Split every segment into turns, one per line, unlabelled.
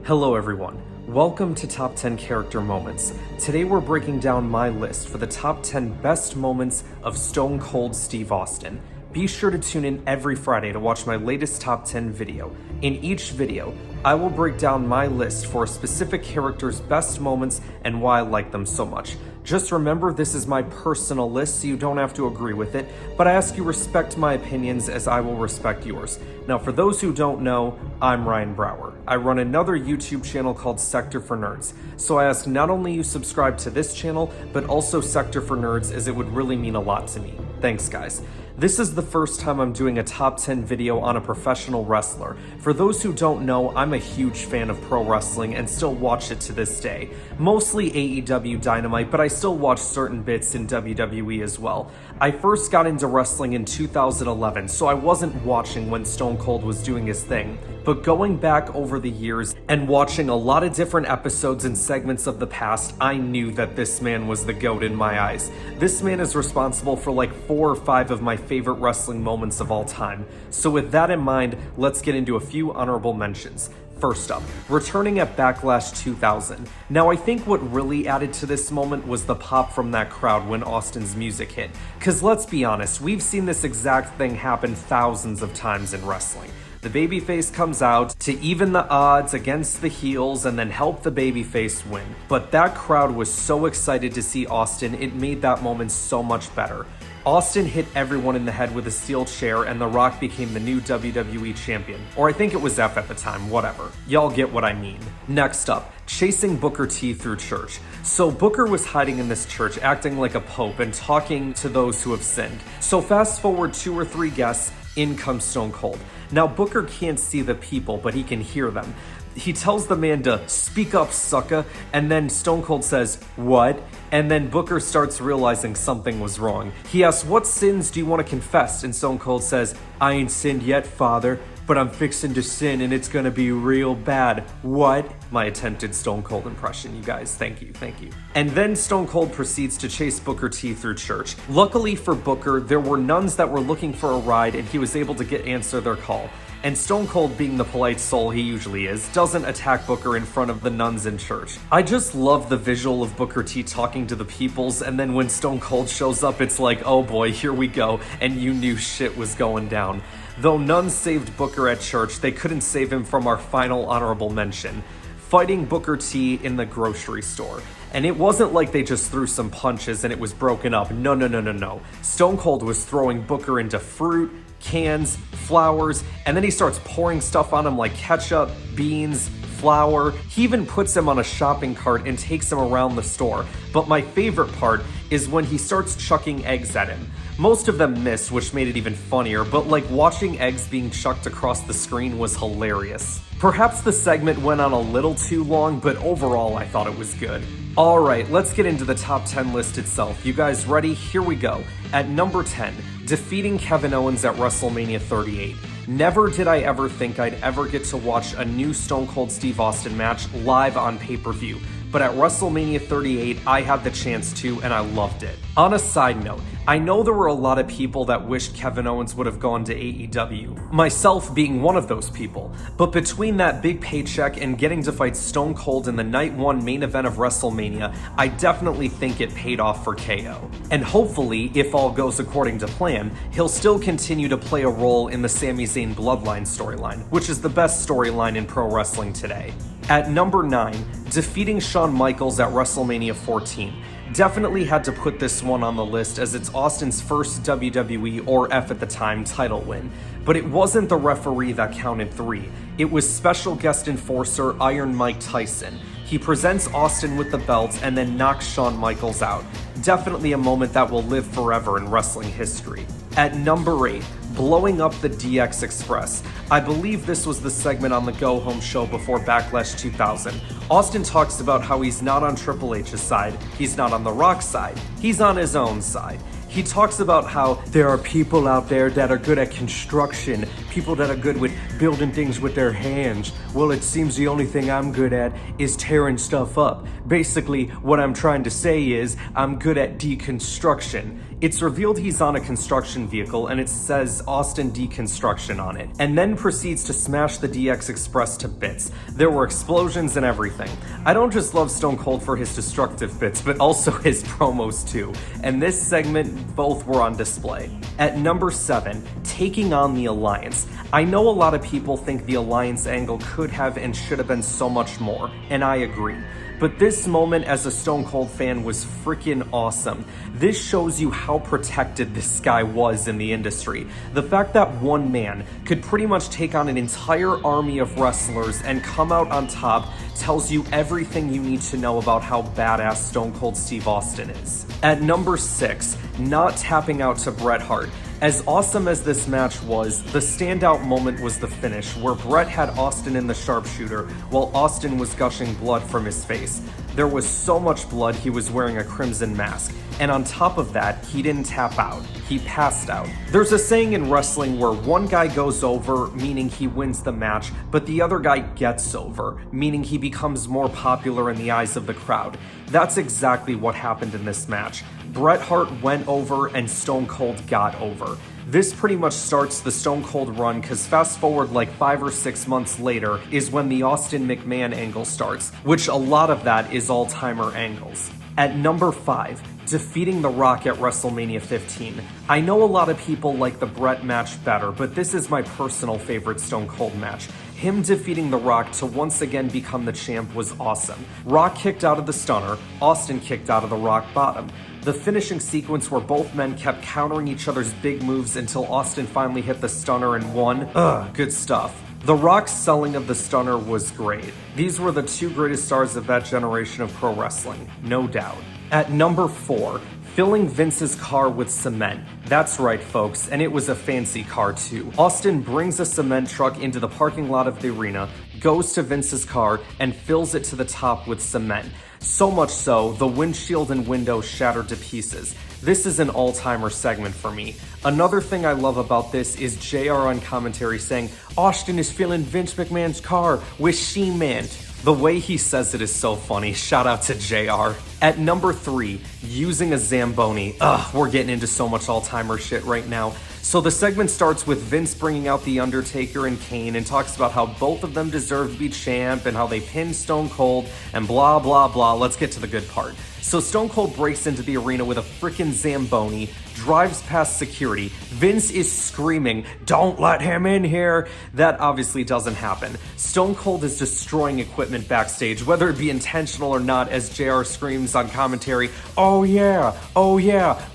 Hello everyone, welcome to Top 10 Character Moments. Today we're breaking down my list for the top 10 best moments of Stone Cold Steve Austin. Be sure to tune in every Friday to watch my latest top 10 video. In each video, I will break down my list for a specific character's best moments and why I like them so much. Just remember, this is my personal list, so you don't have to agree with it, but I ask you respect my opinions as I will respect yours. Now, for those who don't know, I'm Ryan Brower. I run another YouTube channel called Sector for Nerds, so I ask not only you subscribe to this channel, but also Sector for Nerds, as it would really mean a lot to me. Thanks, guys. This is the first time I'm doing a top 10 video on a professional wrestler. For those who don't know, I'm a huge fan of pro wrestling and still watch it to this day. Mostly AEW Dynamite, but I still watch certain bits in WWE as well. I first got into wrestling in 2011, so I wasn't watching when Stone Cold was doing his thing. But going back over the years and watching a lot of different episodes and segments of the past, I knew that this man was the GOAT in my eyes. This man is responsible for like 4 or 5 of my favorite wrestling moments of all time. So with that in mind, let's get into a few honorable mentions. First up, returning at Backlash 2000. Now, I think what really added to this moment was the pop from that crowd when Austin's music hit. Cause let's be honest, we've seen this exact thing happen thousands of times in wrestling. The babyface comes out to even the odds against the heels and then help the babyface win. But that crowd was so excited to see Austin, it made that moment so much better. Austin hit everyone in the head with a steel chair and The Rock became the new WWE champion. Or I think it was F at the time, whatever. Y'all get what I mean. Next up, chasing Booker T through church. So Booker was hiding in this church, acting like a pope and talking to those who have sinned. So fast forward 2 or 3 guests, in comes Stone Cold. Now Booker can't see the people, but he can hear them. He tells the man to speak up, sucker, and then Stone Cold says, "What?" And then Booker starts realizing something was wrong. He asks, "What sins do you want to confess?" And Stone Cold says, "I ain't sinned yet, father, but I'm fixing to sin and it's gonna be real bad." What? My attempted Stone Cold impression, you guys. Thank you. And then Stone Cold proceeds to chase Booker T through church. Luckily for Booker, there were nuns that were looking for a ride and he was able to answer their call. And Stone Cold, being the polite soul he usually is, doesn't attack Booker in front of the nuns in church. I just love the visual of Booker T talking to the peoples, and then when Stone Cold shows up, it's like, oh boy, here we go, and you knew shit was going down. Though nuns saved Booker at church, they couldn't save him from our final honorable mention: fighting Booker T in the grocery store. And it wasn't like they just threw some punches and it was broken up. No. Stone Cold was throwing Booker into fruit, cans, flowers, and then he starts pouring stuff on him like ketchup, beans, flour. He even puts him on a shopping cart and takes him around the store. But my favorite part is when he starts chucking eggs at him. Most of them missed, which made it even funnier, but like watching eggs being chucked across the screen was hilarious. Perhaps the segment went on a little too long, but overall I thought it was good. Alright, let's get into the top 10 list itself. You guys ready? Here we go. At number 10, defeating Kevin Owens at WrestleMania 38. Never did I ever think I'd ever get to watch a new Stone Cold Steve Austin match live on pay-per-view, but at WrestleMania 38, I had the chance to, and I loved it. On a side note, I know there were a lot of people that wished Kevin Owens would have gone to AEW, myself being one of those people, but between that big paycheck and getting to fight Stone Cold in the Night 1 main event of WrestleMania, I definitely think it paid off for KO. And hopefully, if all goes according to plan, he'll still continue to play a role in the Sami Zayn Bloodline storyline, which is the best storyline in pro wrestling today. At number 9, defeating Shawn Michaels at WrestleMania 14. Definitely had to put this one on the list as it's Austin's first WWE, or F at the time, title win. But it wasn't the referee that counted 3. It was special guest enforcer Iron Mike Tyson. He presents Austin with the belt and then knocks Shawn Michaels out. Definitely a moment that will live forever in wrestling history. At number 8, blowing up the DX Express. I believe this was the segment on the Go Home show before Backlash 2000. Austin talks about how he's not on Triple H's side, he's not on The Rock's side, he's on his own side. He talks about how there are people out there that are good at construction,
people that are good with building things with their hands. Well, it seems the only thing I'm good at is tearing stuff up. Basically, what I'm trying to say is I'm good at deconstruction. It's revealed he's on a construction vehicle and it says Austin Deconstruction on it, and then proceeds to smash the DX Express to bits. There were explosions and everything. I don't just love Stone Cold for his destructive bits, but also his promos too, and this segment both were on display. At number 7, taking on the Alliance. I know a lot of people think the Alliance angle could have and should have been so much more, and I agree. But this moment as a Stone Cold fan was freaking awesome. This shows you how protected this guy was in the industry. The fact that one man could pretty much take on an entire army of wrestlers and come out on top tells you everything you need to know about how badass Stone Cold Steve Austin is. At number 6, not tapping out to Bret Hart. As awesome as this match was, the standout moment was the finish, where Bret had Austin in the sharpshooter while Austin was gushing blood from his face. There was so much blood he was wearing a crimson mask, and on top of that, he didn't tap out, he passed out. There's a saying in wrestling where one guy goes over, meaning he wins the match, but the other guy gets over, meaning he becomes more popular in the eyes of the crowd. That's exactly what happened in this match. Bret Hart went over and Stone Cold got over. This pretty much starts the Stone Cold run, because fast forward like 5 or 6 months later is when the Austin McMahon angle starts, which a lot of that is all-timer angles. At number 5, defeating The Rock at WrestleMania 15. I know a lot of people like the Bret match better, but this is my personal favorite Stone Cold match. Him defeating The Rock to once again become the champ was awesome. Rock kicked out of the stunner, Austin kicked out of the Rock bottom. The finishing sequence where both men kept countering each other's big moves until Austin finally hit the stunner and won. Good stuff. The Rock's selling of the stunner was great. These were the two greatest stars of that generation of pro wrestling, no doubt. At number 4, filling Vince's car with cement. That's right, folks, and it was a fancy car too. Austin brings a cement truck into the parking lot of the arena, goes to Vince's car, and fills it to the top with cement. So much so, the windshield and windows shattered to pieces. This is an all-timer segment for me. Another thing I love about this is JR on commentary saying, Austin is filling Vince McMahon's car with cement. The way he says it is so funny. Shout out to JR. At number 3, using a Zamboni. We're getting into so much all-timer shit right now. So the segment starts with Vince bringing out The Undertaker and Kane and talks about how both of them deserve to be champ and how they pinned Stone Cold and blah blah blah. Let's get to the good part. So Stone Cold breaks into the arena with a frickin' Zamboni, drives past security. Vince is screaming, "Don't let him in here!" That obviously doesn't happen. Stone Cold is destroying equipment backstage, whether it be intentional or not, as JR screams on commentary, oh yeah,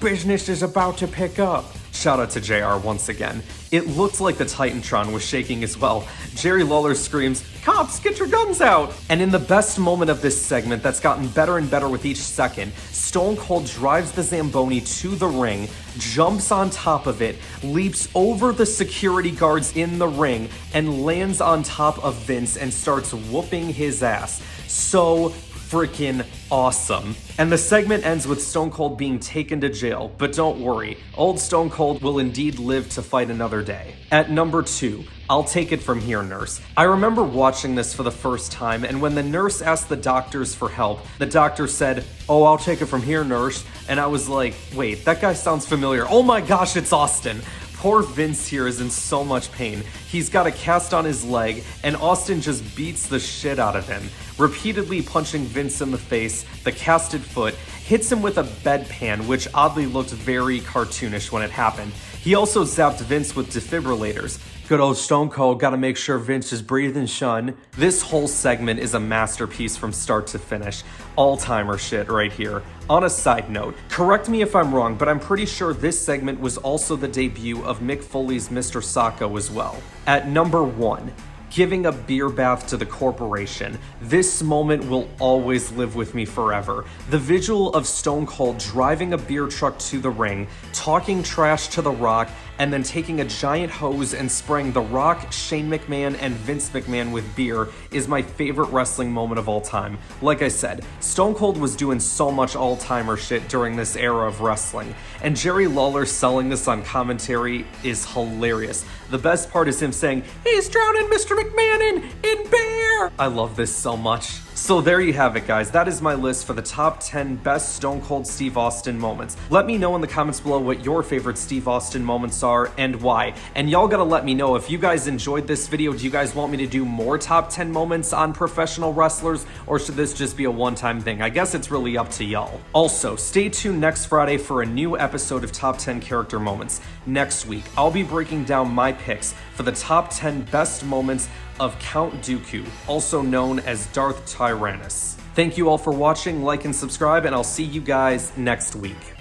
business is about to pick up." Shout out to JR once again. It looked like the Titantron was shaking as well. Jerry Lawler screams, "Cops, get your guns out!" And in the best moment of this segment that's gotten better and better with each second, Stone Cold drives the Zamboni to the ring, jumps on top of it, leaps over the security guards in the ring, and lands on top of Vince and starts whooping his ass. So freaking awesome. And the segment ends with Stone Cold being taken to jail, but don't worry, old Stone Cold will indeed live to fight another day. At number 2, I'll take it from here, nurse. I remember watching this for the first time, and when the nurse asked the doctors for help, the doctor said, "Oh, I'll take it from here, nurse." And I was like, wait, that guy sounds familiar. Oh my gosh, it's Austin. Poor Vince here is in so much pain. He's got a cast on his leg, and Austin just beats the shit out of him, repeatedly punching Vince in the face, the casted foot, hits him with a bedpan, which oddly looked very cartoonish when it happened. He also zapped Vince with defibrillators. Good old Stone Cold, gotta make sure Vince is breathing, son. This whole segment is a masterpiece from start to finish. All-timer shit right here. On a side note, correct me if I'm wrong, but I'm pretty sure this segment was also the debut of Mick Foley's Mr. Socko as well. At number 1,
giving a beer bath to the corporation. This moment will always live with me forever. The visual of Stone Cold driving a beer truck to the ring, talking trash to The Rock, and then taking a giant hose and spraying The Rock, Shane McMahon, and Vince McMahon with beer is my favorite wrestling moment of all time. Like I said, Stone Cold was doing so much all-timer shit during this era of wrestling, and Jerry Lawler selling this on commentary is hilarious. The best part is him saying, "He's drowning Mr. McMahon in beer!" I love this so much. So there you have it, guys. That is my list for the top 10 best Stone Cold Steve Austin moments. Let me know in the comments below what your favorite Steve Austin moments are and why. And y'all gotta let me know if you guys enjoyed this video. Do you guys want me to do more top 10 moments on professional wrestlers, or should this just be a one-time thing? I guess it's really up to y'all. Also, stay tuned next Friday for a new episode of Top 10 Character Moments. Next week, I'll be breaking down my picks for the top 10 best moments of Count Dooku, also known as Darth Tyrannus. Thank you all for watching, like and subscribe, and I'll see you guys next week.